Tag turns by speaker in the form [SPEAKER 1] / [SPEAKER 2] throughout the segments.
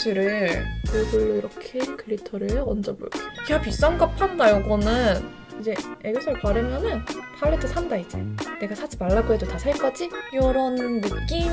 [SPEAKER 1] 브러쉬를 이걸로 이렇게 글리터를 얹어볼게요. 야, 비싼 값 한다, 이거는. 이제 애교살 바르면은 팔레트 산다, 이제. 내가 사지 말라고 해도 다 살 거지? 이런 느낌.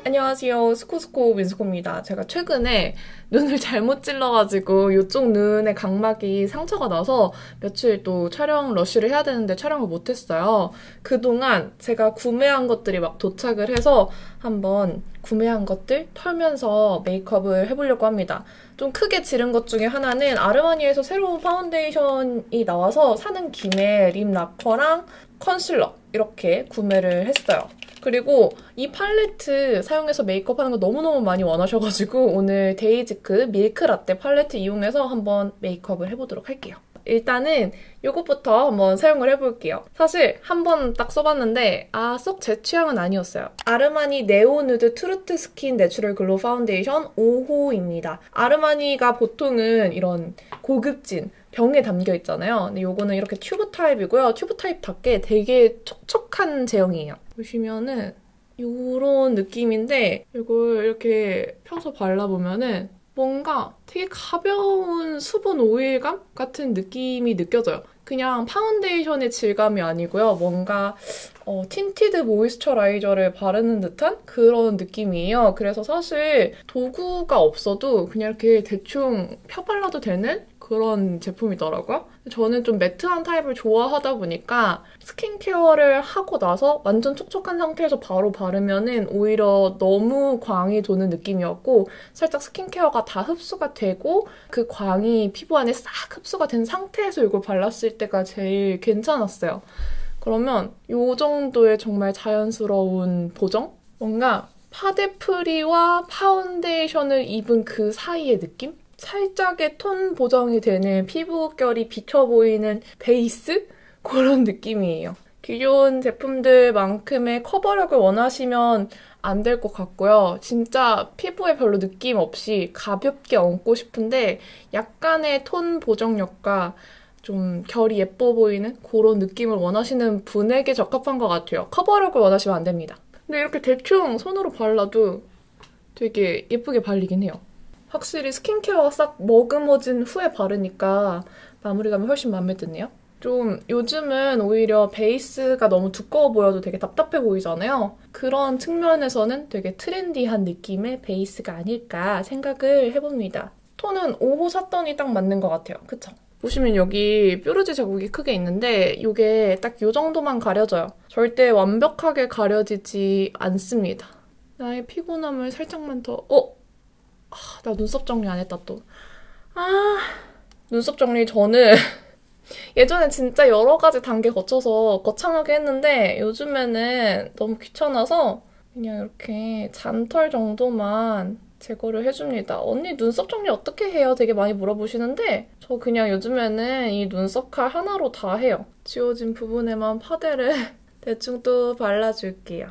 [SPEAKER 1] 안녕하세요. 스코스코 민스코입니다. 제가 최근에 눈을 잘못 찔러가지고 이쪽 눈의 각막이 상처가 나서 며칠 또 촬영 러쉬를 해야 되는데 촬영을 못했어요. 그동안 제가 구매한 것들이 막 도착을 해서 한번 구매한 것들 털면서 메이크업을 해보려고 합니다. 좀 크게 지른 것 중에 하나는 아르마니에서 새로운 파운데이션이 나와서 사는 김에 립 라커랑 컨실러 이렇게 구매를 했어요. 그리고 이 팔레트 사용해서 메이크업 하는 거 너무너무 많이 원하셔가지고 오늘 데이지크 밀크라떼 팔레트 이용해서 한번 메이크업을 해보도록 할게요. 일단은 이것부터 한번 사용을 해볼게요. 사실 한 번 딱 써봤는데 쏙 제 취향은 아니었어요. 아르마니 네오누드 트루트 스킨 내추럴 글로우 파운데이션 5호입니다. 아르마니가 보통은 이런 고급진 병에 담겨 있잖아요. 근데 이거는 이렇게 튜브 타입이고요. 튜브 타입답게 되게 촉촉한 제형이에요. 보시면은 이런 느낌인데 이걸 이렇게 펴서 발라보면은 뭔가 되게 가벼운 수분 오일감 같은 느낌이 느껴져요. 그냥 파운데이션의 질감이 아니고요. 뭔가 틴티드 모이스처라이저를 바르는 듯한 그런 느낌이에요. 그래서 사실 도구가 없어도 그냥 이렇게 대충 펴발라도 되는 그런 제품이더라고요. 저는 좀 매트한 타입을 좋아하다 보니까 스킨케어를 하고 나서 완전 촉촉한 상태에서 바로 바르면은 오히려 너무 광이 도는 느낌이었고 살짝 스킨케어가 다 흡수가 되고 그 광이 피부 안에 싹 흡수가 된 상태에서 이걸 발랐을 때가 제일 괜찮았어요. 그러면 이 정도의 정말 자연스러운 보정? 뭔가 파데프리와 파운데이션을 입은 그 사이의 느낌? 살짝의 톤 보정이 되는 피부결이 비쳐 보이는 베이스? 그런 느낌이에요. 기존 제품들만큼의 커버력을 원하시면 안 될 것 같고요. 진짜 피부에 별로 느낌 없이 가볍게 얹고 싶은데 약간의 톤 보정력과 좀 결이 예뻐 보이는 그런 느낌을 원하시는 분에게 적합한 것 같아요. 커버력을 원하시면 안 됩니다. 근데 이렇게 대충 손으로 발라도 되게 예쁘게 발리긴 해요. 확실히 스킨케어가 싹 머금어진 후에 바르니까 마무리감이 훨씬 마음에 드네요. 좀 요즘은 오히려 베이스가 너무 두꺼워 보여도 되게 답답해 보이잖아요. 그런 측면에서는 되게 트렌디한 느낌의 베이스가 아닐까 생각을 해봅니다. 톤은 5호 샀더니 딱 맞는 것 같아요. 그쵸? 보시면 여기 뾰루지 자국이 크게 있는데 이게 딱 이 정도만 가려져요. 절대 완벽하게 가려지지 않습니다. 나의 피곤함을 살짝만 더... 나 눈썹 정리 안 했다 또. 눈썹 정리 저는 예전에 진짜 여러 가지 단계 거쳐서 거창하게 했는데 요즘에는 너무 귀찮아서 그냥 이렇게 잔털 정도만 제거를 해줍니다. 언니 눈썹 정리 어떻게 해요? 되게 많이 물어보시는데 저 그냥 요즘에는 이 눈썹 칼 하나로 다 해요. 지워진 부분에만 파데를 대충 또 발라줄게요.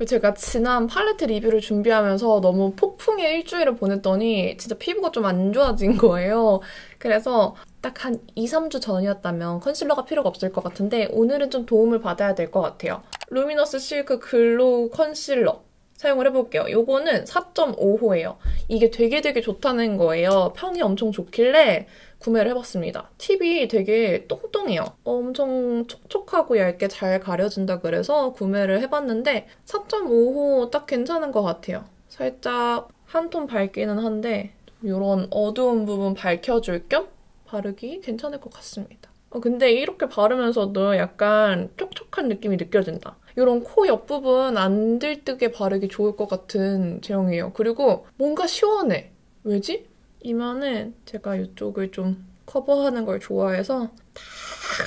[SPEAKER 1] 제가 지난 팔레트 리뷰를 준비하면서 너무 폭풍의 일주일을 보냈더니 진짜 피부가 좀 안 좋아진 거예요. 그래서 딱 한 2, 3주 전이었다면 컨실러가 필요가 없을 것 같은데 오늘은 좀 도움을 받아야 될 것 같아요. 루미너스 실크 글로우 컨실러 사용을 해볼게요. 요거는 4.5호예요. 이게 되게 좋다는 거예요. 평이 엄청 좋길래 구매를 해봤습니다. 팁이 되게 똥똥해요. 엄청 촉촉하고 얇게 잘 가려진다 그래서 구매를 해봤는데 4.5호 딱 괜찮은 것 같아요. 살짝 한 톤 밝기는 한데 이런 어두운 부분 밝혀줄 겸 바르기 괜찮을 것 같습니다. 근데 이렇게 바르면서도 약간 촉촉한 느낌이 느껴진다. 이런 코 옆부분 안 들뜨게 바르기 좋을 것 같은 제형이에요. 그리고 뭔가 시원해. 왜지? 이마는 제가 이쪽을 좀 커버하는 걸 좋아해서 다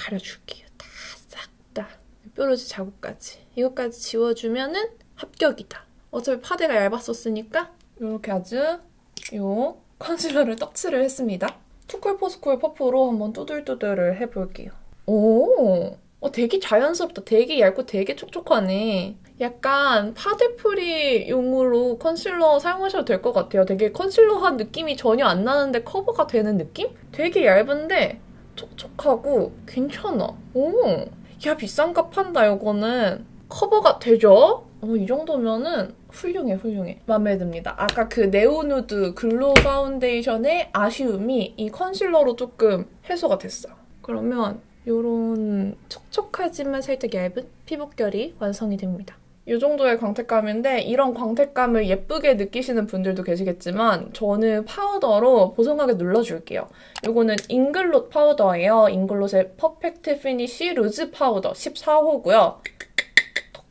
[SPEAKER 1] 가려줄게요. 다 싹 다. 뾰루지 자국까지. 이것까지 지워주면은 합격이다. 어차피 파데가 얇았었으니까 이렇게 아주 요 컨실러를 떡칠을 했습니다. 투쿨포스쿨 퍼프로 한번 뚜들뚜들을 해볼게요. 오! 되게 자연스럽다. 되게 얇고 되게 촉촉하네. 약간 파데프리용으로 컨실러 사용하셔도 될 것 같아요. 되게 컨실러한 느낌이 전혀 안 나는데 커버가 되는 느낌? 되게 얇은데 촉촉하고 괜찮아. 오! 야, 비싼 값 한다, 이거는. 커버가 되죠? 이 정도면은 훌륭해, 훌륭해. 마음에 듭니다. 아까 그 네오누드 글로우 파운데이션의 아쉬움이 이 컨실러로 조금 해소가 됐어요. 그러면 이런 촉촉하지만 살짝 얇은 피부결이 완성이 됩니다. 이 정도의 광택감인데 이런 광택감을 예쁘게 느끼시는 분들도 계시겠지만 저는 파우더로 보송하게 눌러줄게요. 이거는 잉글롯 파우더예요. 잉글롯의 퍼펙트 피니쉬 루즈 파우더 14호고요.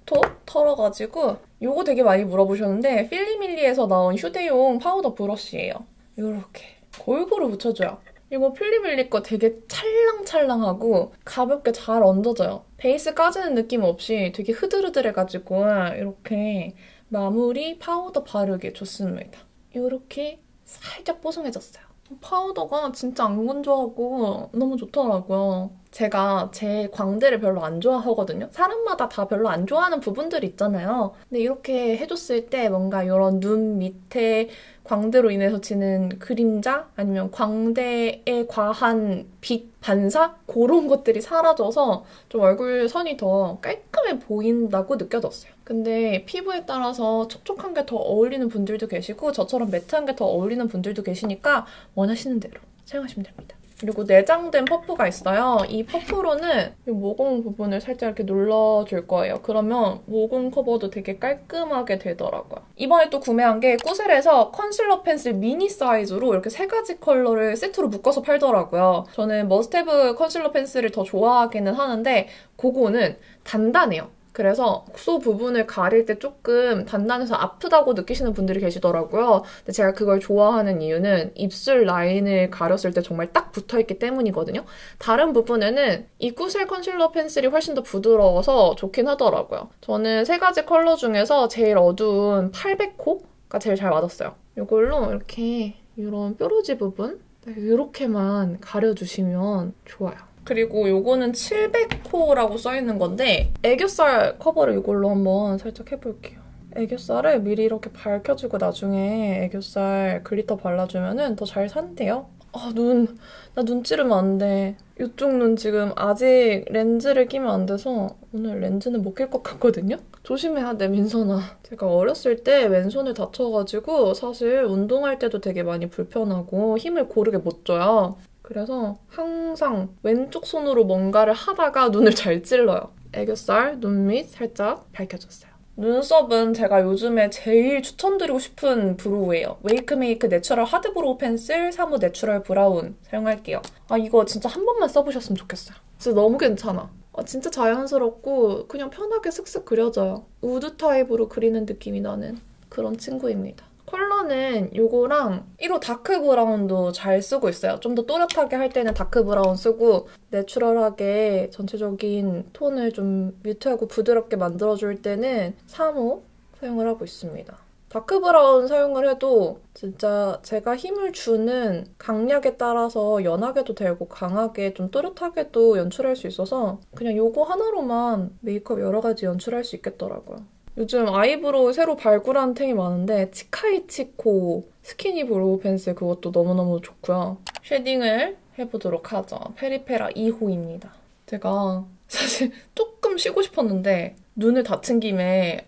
[SPEAKER 1] 톡톡 털어가지고 이거 되게 많이 물어보셨는데 필리밀리에서 나온 휴대용 파우더 브러쉬예요. 이렇게 골고루 묻혀줘요. 이거 필리밀리 거 되게 찰랑찰랑하고 가볍게 잘 얹어져요. 베이스 까지는 느낌 없이 되게 흐들흐들해가지고 이렇게 마무리 파우더 바르기 좋습니다. 이렇게 살짝 뽀송해졌어요. 파우더가 진짜 안 건조하고 너무 좋더라고요. 제가 제 광대를 별로 안 좋아하거든요. 사람마다 다 별로 안 좋아하는 부분들이 있잖아요. 근데 이렇게 해줬을 때 뭔가 이런 눈 밑에 광대로 인해서 지는 그림자 아니면 광대에 과한 빛 반사? 그런 것들이 사라져서 좀 얼굴 선이 더 깔끔해 보인다고 느껴졌어요. 근데 피부에 따라서 촉촉한 게 더 어울리는 분들도 계시고 저처럼 매트한 게 더 어울리는 분들도 계시니까 원하시는 대로 사용하시면 됩니다. 그리고 내장된 퍼프가 있어요. 이 퍼프로는 이 모공 부분을 살짝 이렇게 눌러줄 거예요. 그러면 모공 커버도 되게 깔끔하게 되더라고요. 이번에 또 구매한 게 꾸셀에서 컨실러 펜슬 미니 사이즈로 이렇게 3가지 컬러를 세트로 묶어서 팔더라고요. 저는 머스테브 컨실러 펜슬을 더 좋아하기는 하는데 그거는 단단해요. 그래서 국소 부분을 가릴 때 조금 단단해서 아프다고 느끼시는 분들이 계시더라고요. 근데 제가 그걸 좋아하는 이유는 입술 라인을 가렸을 때 정말 딱 붙어있기 때문이거든요. 다른 부분에는 이 꾸셀 컨실러 펜슬이 훨씬 더 부드러워서 좋긴 하더라고요. 저는 3가지 컬러 중에서 제일 어두운 800호가 제일 잘 맞았어요. 이걸로 이렇게 이런 뾰루지 부분 이렇게만 가려주시면 좋아요. 그리고 요거는 700호라고 써있는 건데 애교살 커버를 이걸로 한번 살짝 해볼게요. 애교살을 미리 이렇게 밝혀주고 나중에 애교살 글리터 발라주면 더 잘 산대요. 나 눈 찌르면 안 돼. 이쪽 눈 지금 아직 렌즈를 끼면 안 돼서 오늘 렌즈는 못 낄 것 같거든요? 조심해야 돼, 민선아. 제가 어렸을 때 왼손을 다쳐가지고 사실 운동할 때도 되게 많이 불편하고 힘을 고르게 못 줘요. 그래서 항상 왼쪽 손으로 뭔가를 하다가 눈을 잘 찔러요. 애교살, 눈 밑 살짝 밝혀줬어요. 눈썹은 제가 요즘에 제일 추천드리고 싶은 브로우예요. 웨이크메이크 내추럴 하드 브로우 펜슬 3호 내추럴 브라운 사용할게요. 이거 진짜 한 번만 써보셨으면 좋겠어요. 진짜 너무 괜찮아. 진짜 자연스럽고 그냥 편하게 슥슥 그려져요. 우드 타입으로 그리는 느낌이 나는 그런 친구입니다. 컬러는 이거랑 1호 다크 브라운도 잘 쓰고 있어요. 좀 더 또렷하게 할 때는 다크 브라운 쓰고 내추럴하게 전체적인 톤을 좀 뮤트하고 부드럽게 만들어줄 때는 3호 사용을 하고 있습니다. 다크 브라운 사용을 해도 진짜 제가 힘을 주는 강약에 따라서 연하게도 되고 강하게 좀 또렷하게도 연출할 수 있어서 그냥 이거 하나로만 메이크업 여러 가지 연출할 수 있겠더라고요. 요즘 아이브로우 새로 발굴한 템이 많은데 치카이치코 스키니 브로우 펜슬 그것도 너무너무 좋고요. 쉐딩을 해보도록 하죠. 페리페라 2호입니다. 제가 사실 조금 쉬고 싶었는데 눈을 다친 김에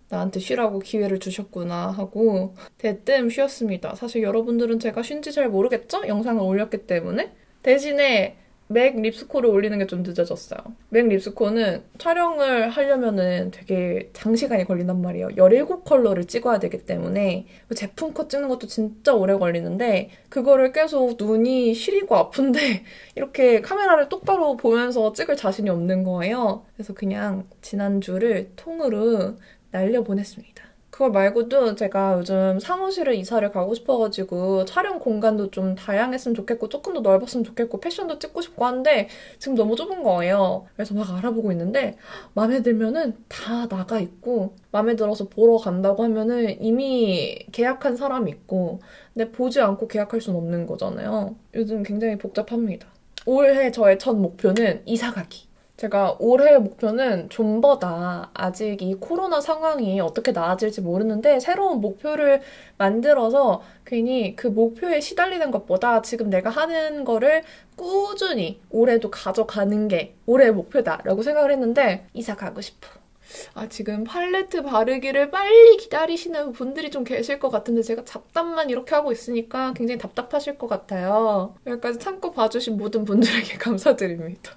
[SPEAKER 1] 나한테 쉬라고 기회를 주셨구나 하고 대뜸 쉬었습니다. 사실 여러분들은 제가 쉰지 잘 모르겠죠? 영상을 올렸기 때문에. 대신에 맥 립스코를 올리는 게 좀 늦어졌어요. 맥 립스코는 촬영을 하려면은 되게 장시간이 걸린단 말이에요. 17컬러를 찍어야 되기 때문에 제품 컷 찍는 것도 진짜 오래 걸리는데 그거를 계속 눈이 시리고 아픈데 이렇게 카메라를 똑바로 보면서 찍을 자신이 없는 거예요. 그래서 그냥 지난주를 통으로 날려보냈습니다. 그거 말고도 제가 요즘 사무실을 이사를 가고 싶어가지고 촬영 공간도 좀 다양했으면 좋겠고 조금 더 넓었으면 좋겠고 패션도 찍고 싶고 한데 지금 너무 좁은 거예요. 그래서 막 알아보고 있는데 마음에 들면은 다 나가 있고 마음에 들어서 보러 간다고 하면은 이미 계약한 사람이 있고 근데 보지 않고 계약할 수는 없는 거잖아요. 요즘 굉장히 복잡합니다. 올해 저의 첫 목표는 이사 가기. 제가 올해의 목표는 좀보다 아직 이 코로나 상황이 어떻게 나아질지 모르는데 새로운 목표를 만들어서 괜히 그 목표에 시달리는 것보다 지금 내가 하는 거를 꾸준히 올해도 가져가는 게 올해의 목표다라고 생각을 했는데 이사 가고 싶어. 지금 팔레트 바르기를 빨리 기다리시는 분들이 좀 계실 것 같은데 제가 잡담만 이렇게 하고 있으니까 굉장히 답답하실 것 같아요. 여기까지 참고 봐주신 모든 분들에게 감사드립니다.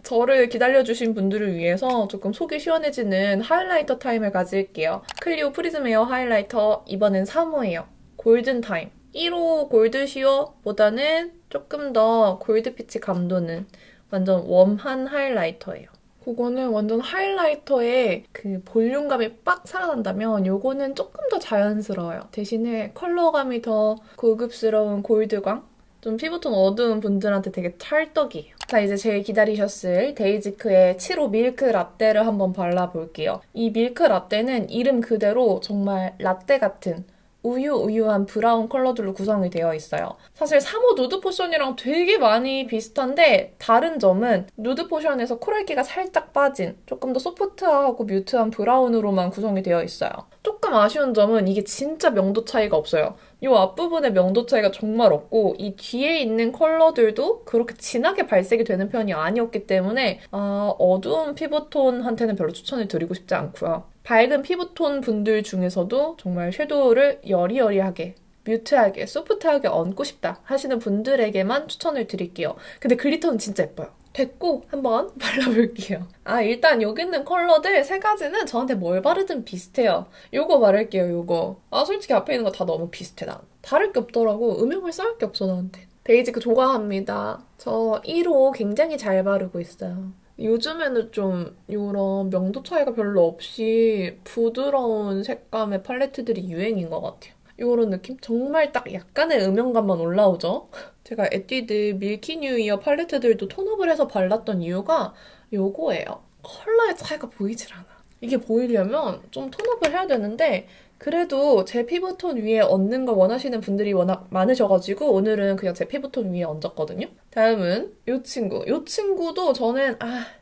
[SPEAKER 1] 저를 기다려주신 분들을 위해서 조금 속이 시원해지는 하이라이터 타임을 가질게요. 클리오 프리즘 에어 하이라이터 이번엔 3호예요. 골든타임. 1호 골드 시어보다는 조금 더 골드피치 감도는 완전 웜한 하이라이터예요. 그거는 완전 하이라이터의 그 볼륨감이 빡 살아난다면 요거는 조금 더 자연스러워요. 대신에 컬러감이 더 고급스러운 골드광? 좀 피부톤 어두운 분들한테 되게 찰떡이에요. 자, 이제 제일 기다리셨을 데이지크의 7호 밀크 라떼를 한번 발라볼게요. 이 밀크 라떼는 이름 그대로 정말 라떼 같은 우유한 브라운 컬러들로 구성이 되어 있어요. 사실 3호 누드 포션이랑 되게 많이 비슷한데 다른 점은 누드 포션에서 코랄기가 살짝 빠진 조금 더 소프트하고 뮤트한 브라운으로만 구성이 되어 있어요. 조금 아쉬운 점은 이게 진짜 명도 차이가 없어요. 이 앞부분에 명도 차이가 정말 없고 이 뒤에 있는 컬러들도 그렇게 진하게 발색이 되는 편이 아니었기 때문에 어두운 피부톤한테는 별로 추천을 드리고 싶지 않고요. 밝은 피부톤 분들 중에서도 정말 섀도우를 여리여리하게 뮤트하게, 소프트하게 얹고 싶다 하시는 분들에게만 추천을 드릴게요. 근데 글리터는 진짜 예뻐요. 됐고 한번 발라볼게요. 일단 여기 있는 컬러들 세 가지는 저한테 뭘 바르든 비슷해요. 요거 바를게요, 요거. 솔직히 앞에 있는 거 다 너무 비슷해, 난. 다를 게 없더라고. 음영을 쌓을 게 없어, 나한테. 데이지크 좋아합니다. 저 1호 굉장히 잘 바르고 있어요. 요즘에는 좀 이런 명도 차이가 별로 없이 부드러운 색감의 팔레트들이 유행인 것 같아요. 이런 느낌? 정말 딱 약간의 음영감만 올라오죠? 제가 에뛰드 밀키 뉴 이어 팔레트들도 톤업을 해서 발랐던 이유가 요거예요. 컬러의 차이가 보이질 않아. 이게 보이려면 좀 톤업을 해야 되는데 그래도 제 피부톤 위에 얹는 걸 원하시는 분들이 워낙 많으셔가지고 오늘은 그냥 제 피부톤 위에 얹었거든요. 다음은 이 친구. 이 친구도 저는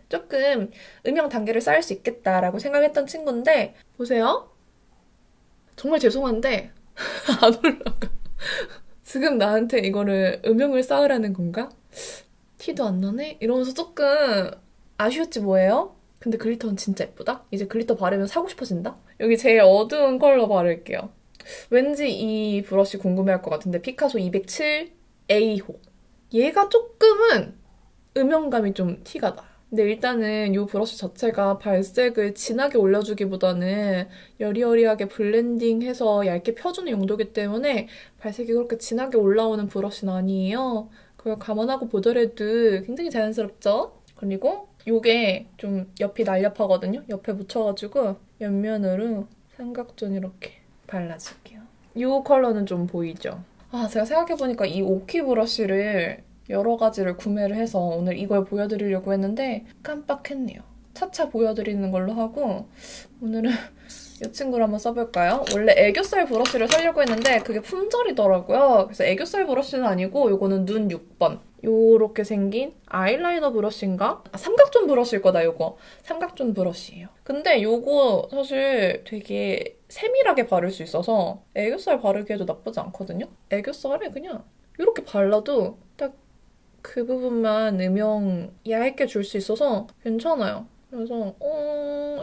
[SPEAKER 1] 조금 음영 단계를 쌓을 수 있겠다라고 생각했던 친구인데 보세요. 정말 죄송한데 안 올라가. 지금 나한테 이거를 음영을 쌓으라는 건가? 티도 안 나네? 이러면서 조금 아쉬웠지 뭐예요? 근데 글리터는 진짜 예쁘다? 이제 글리터 바르면 사고 싶어진다? 여기 제일 어두운 컬러 바를게요. 왠지 이 브러쉬 궁금해할 것 같은데 피카소 207 A호. 얘가 조금은 음영감이 좀 티가 나요. 근데 일단은 이 브러쉬 자체가 발색을 진하게 올려주기보다는 여리여리하게 블렌딩해서 얇게 펴주는 용도이기 때문에 발색이 그렇게 진하게 올라오는 브러쉬는 아니에요. 그걸 감안하고 보더라도 굉장히 자연스럽죠? 그리고 이게 좀 옆이 날렵하거든요? 옆에 묻혀가지고 옆면으로 삼각존 이렇게 발라줄게요. 이 컬러는 좀 보이죠? 제가 생각해보니까 이 오키 브러쉬를 여러 가지를 구매를 해서 오늘 이걸 보여드리려고 했는데 깜빡했네요. 차차 보여드리는 걸로 하고 오늘은 이 친구를 한번 써볼까요? 원래 애교살 브러쉬를 사려고 했는데 그게 품절이더라고요. 그래서 애교살 브러쉬는 아니고 이거는 눈 6번. 요렇게 생긴 아이라이너 브러쉬인가? 삼각존 브러쉬일 거다, 요거. 삼각존 브러쉬예요. 근데 요거 사실 되게 세밀하게 바를 수 있어서 애교살 바르기에도 나쁘지 않거든요? 애교살에 그냥 이렇게 발라도 딱 그 부분만 음영 얇게 줄 수 있어서 괜찮아요. 그래서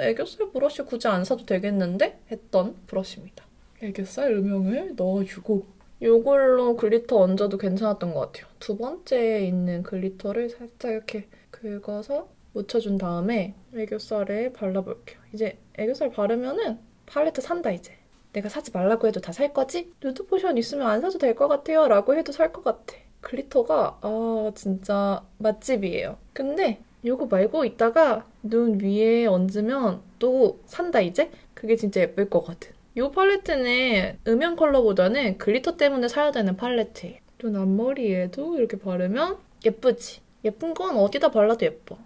[SPEAKER 1] 애교살 브러쉬 굳이 안 사도 되겠는데? 했던 브러쉬입니다. 애교살 음영을 넣어주고 이걸로 글리터 얹어도 괜찮았던 것 같아요. 두 번째에 있는 글리터를 살짝 이렇게 긁어서 묻혀준 다음에 애교살에 발라볼게요. 이제 애교살 바르면은 팔레트 산다 이제. 내가 사지 말라고 해도 다 살 거지? 누드 포션 있으면 안 사도 될 것 같아요 라고 해도 살 것 같아. 글리터가 진짜 맛집이에요. 근데 이거 말고 이따가 눈 위에 얹으면 또 산다 이제? 그게 진짜 예쁠 것 같은. 이 팔레트는 음영 컬러보다는 글리터 때문에 사야 되는 팔레트예요. 눈 앞머리에도 이렇게 바르면 예쁘지? 예쁜 건 어디다 발라도 예뻐.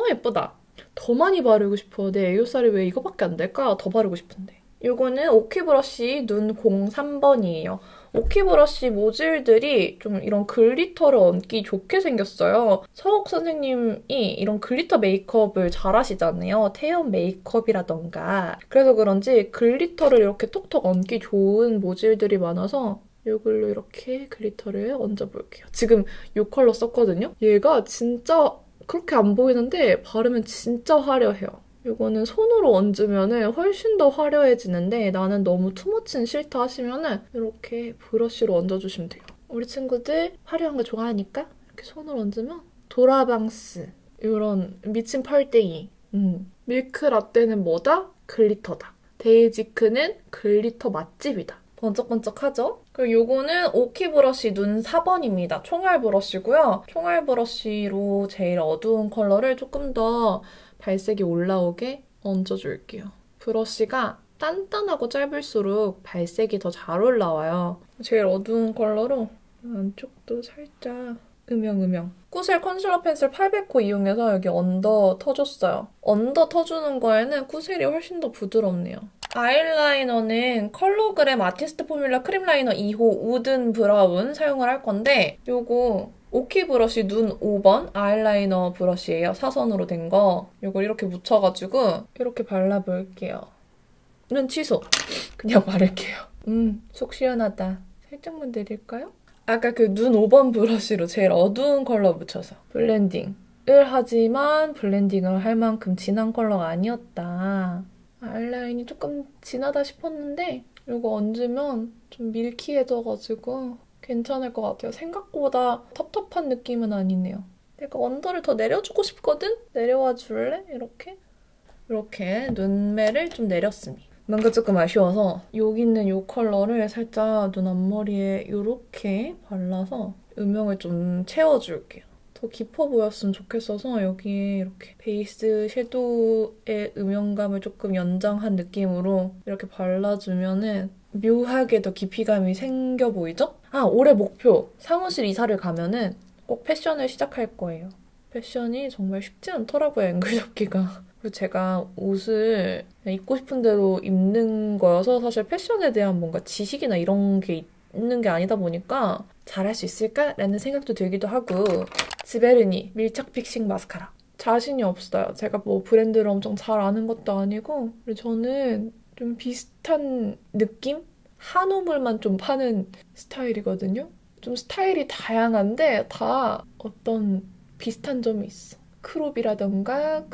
[SPEAKER 1] 예쁘다. 더 많이 바르고 싶어. 내 애교살이 왜 이거밖에 안 될까? 더 바르고 싶은데. 요거는 오키 브러쉬 눈 03번이에요. 오키 브러쉬 모질들이 좀 이런 글리터를 얹기 좋게 생겼어요. 서욱 선생님이 이런 글리터 메이크업을 잘 하시잖아요. 태연 메이크업이라던가. 그래서 그런지 글리터를 이렇게 톡톡 얹기 좋은 모질들이 많아서 이걸로 이렇게 글리터를 얹어볼게요. 지금 이 컬러 썼거든요. 얘가 진짜 그렇게 안 보이는데 바르면 진짜 화려해요. 이거는 손으로 얹으면 훨씬 더 화려해지는데 나는 너무 투머치는 싫다 하시면 이렇게 브러쉬로 얹어주시면 돼요. 우리 친구들 화려한 거 좋아하니까 이렇게 손으로 얹으면 도라방스 이런 미친 펄땡이 밀크 라떼는 뭐다? 글리터다. 데이지크는 글리터 맛집이다. 번쩍번쩍하죠? 그리고 요거는 오키 브러쉬 눈 4번입니다. 총알 브러쉬고요. 총알 브러쉬로 제일 어두운 컬러를 조금 더 발색이 올라오게 얹어줄게요. 브러쉬가 단단하고 짧을수록 발색이 더 잘 올라와요. 제일 어두운 컬러로 안쪽도 살짝 음영음영. 꾸셀 컨실러 펜슬 800호 이용해서 여기 언더 터줬어요. 언더 터주는 거에는 꾸셀이 훨씬 더 부드럽네요. 아이라이너는 컬러그램 아티스트 포뮬러 크림 라이너 2호 우든 브라운 사용을 할 건데 요거 오키 브러쉬 눈 5번 아이라이너 브러쉬예요. 사선으로 된 거. 이걸 이렇게 묻혀가지고 이렇게 발라볼게요. 눈 취소. 그냥 바를게요. 속 시원하다. 살짝만 내릴까요? 아까 그 눈 5번 브러쉬로 제일 어두운 컬러 묻혀서 블렌딩을 하지만 블렌딩을 할 만큼 진한 컬러가 아니었다. 아이라인이 조금 진하다 싶었는데 이거 얹으면 좀 밀키해져가지고 괜찮을 것 같아요. 생각보다 텁텁한 느낌은 아니네요. 내가 언더를 더 내려주고 싶거든? 내려와 줄래? 이렇게? 이렇게 눈매를 좀 내렸습니다. 뭔가 조금 아쉬워서 여기 있는 이 컬러를 살짝 눈 앞머리에 이렇게 발라서 음영을 좀 채워줄게요. 더 깊어 보였으면 좋겠어서 여기에 이렇게 베이스 섀도우의 음영감을 조금 연장한 느낌으로 이렇게 발라주면은 묘하게 더 깊이감이 생겨 보이죠? 아, 올해 목표! 사무실 이사를 가면은 꼭 패션을 시작할 거예요. 패션이 정말 쉽지 않더라고요, 앵글 잡기가. 그리고 제가 옷을 입고 싶은 대로 입는 거여서 사실 패션에 대한 뭔가 지식이나 이런 게 있는 게 아니다 보니까 잘할 수 있을까라는 생각도 들기도 하고 지베르니 밀착 픽싱 마스카라. 자신이 없어요. 제가 뭐 브랜드를 엄청 잘 아는 것도 아니고 그리고 저는 좀 비슷한 느낌? 한우물만 좀 파는 스타일이거든요. 좀 스타일이 다양한데 다 어떤 비슷한 점이 있어. 크롭이라던가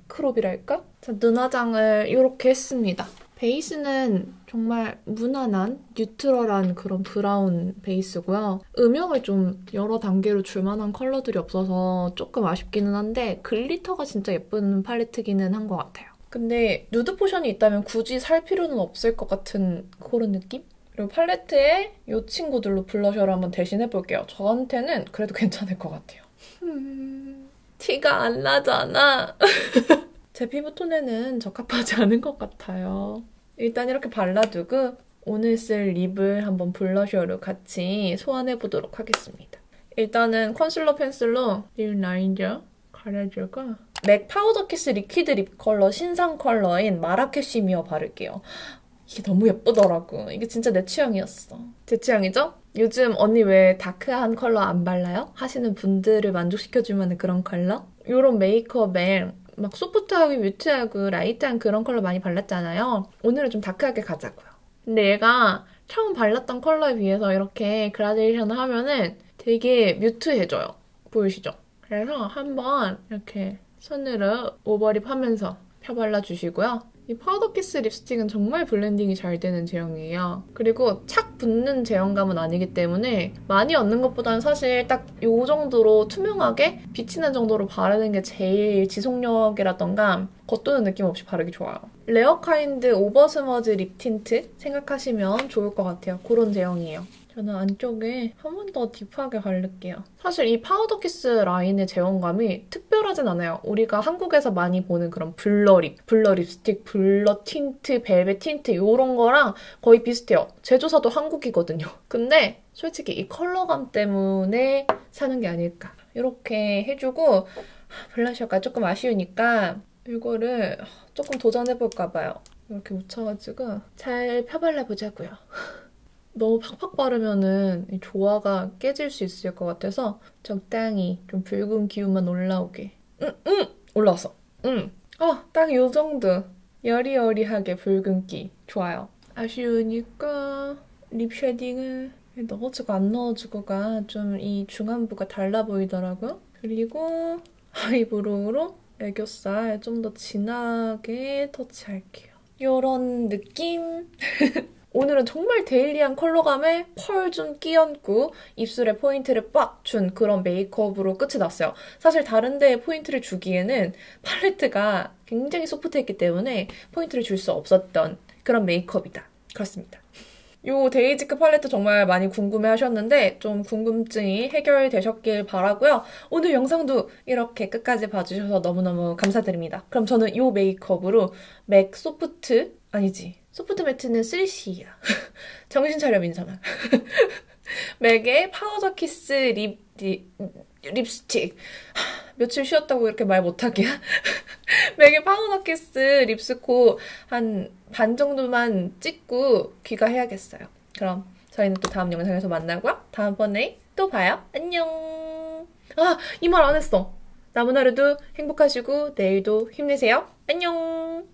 [SPEAKER 1] 크롭이랄까? 자, 눈화장을 이렇게 했습니다. 베이스는 정말 무난한 뉴트럴한 그런 브라운 베이스고요. 음영을 좀 여러 단계로 줄 만한 컬러들이 없어서 조금 아쉽기는 한데 글리터가 진짜 예쁜 팔레트기는 한 것 같아요. 근데 누드 포션이 있다면 굳이 살 필요는 없을 것 같은 그런 느낌? 그리고 팔레트에 이 친구들로 블러셔를 한번 대신해볼게요. 저한테는 그래도 괜찮을 것 같아요. 티가 안 나잖아. 제 피부톤에는 적합하지 않은 것 같아요. 일단 이렇게 발라두고 오늘 쓸 립을 한번 블러셔로 같이 소환해보도록 하겠습니다. 일단은 컨실러 펜슬로 립 라인저 가려주고 맥 파우더 키스 리퀴드 립 컬러 신상 컬러인 마라케시미어 바를게요. 이게 너무 예쁘더라고. 이게 진짜 내 취향이었어. 제 취향이죠? 요즘 언니 왜 다크한 컬러 안 발라요? 하시는 분들을 만족시켜주면 그런 컬러? 이런 메이크업에 막 소프트하고 뮤트하고 라이트한 그런 컬러 많이 발랐잖아요. 오늘은 좀 다크하게 가자고요. 근데 얘가 처음 발랐던 컬러에 비해서 이렇게 그라데이션을 하면은 되게 뮤트해져요. 보이시죠? 그래서 한번 이렇게 손으로 오버립 하면서 펴발라주시고요. 이 파우더 키스 립스틱은 정말 블렌딩이 잘 되는 제형이에요. 그리고 착 붙는 제형감은 아니기 때문에 많이 얹는 것보다는 사실 딱 이 정도로 투명하게 비치는 정도로 바르는 게 제일 지속력이라던가 겉도는 느낌 없이 바르기 좋아요. 레어카인드 오버스머즈 립 틴트 생각하시면 좋을 것 같아요. 그런 제형이에요. 저는 안쪽에 한 번 더 딥하게 바를게요. 사실 이 파우더 키스 라인의 제형감이 특별하진 않아요. 우리가 한국에서 많이 보는 그런 블러 립스틱, 블러 틴트, 벨벳 틴트 이런 거랑 거의 비슷해요. 제조사도 한국이거든요. 근데 솔직히 이 컬러감 때문에 사는 게 아닐까. 이렇게 해주고 블러셔가 조금 아쉬우니까 이거를 조금 도전해볼까 봐요. 이렇게 묻혀가지고 잘 펴발라보자고요. 너무 팍팍 바르면은 이 조화가 깨질 수 있을 것 같아서 적당히 좀 붉은 기운만 올라오게. 올라왔어. 딱 요 정도. 여리여리하게 붉은기. 좋아요. 아쉬우니까 립 쉐딩을 넣어주고 안 넣어주고가 좀 이 중안부가 달라 보이더라고요. 그리고 아이브로우로 애교살 좀 더 진하게 터치할게요. 요런 느낌. 오늘은 정말 데일리한 컬러감에 펄 좀 끼얹고 입술에 포인트를 빡 준 그런 메이크업으로 끝이 났어요. 사실 다른 데에 포인트를 주기에는 팔레트가 굉장히 소프트했기 때문에 포인트를 줄 수 없었던 그런 메이크업이다. 그렇습니다. 요 데이지크 팔레트 정말 많이 궁금해 하셨는데 좀 궁금증이 해결되셨길 바라고요. 오늘 영상도 이렇게 끝까지 봐주셔서 너무너무 감사드립니다. 그럼 저는 요 메이크업으로 맥 소프트 아니지. 소프트 매트는 3C야. 정신 차려 민선아. 맥의 파우더 키스 립스틱. 며칠 쉬었다고 이렇게 말 못하기야. 맥의 파우더 키스 립스코 한 반 정도만 찍고 귀가해야겠어요. 그럼 저희는 또 다음 영상에서 만나고요. 다음번에 또 봐요. 안녕. 이 말 안 했어. 남은 하루도 행복하시고 내일도 힘내세요. 안녕.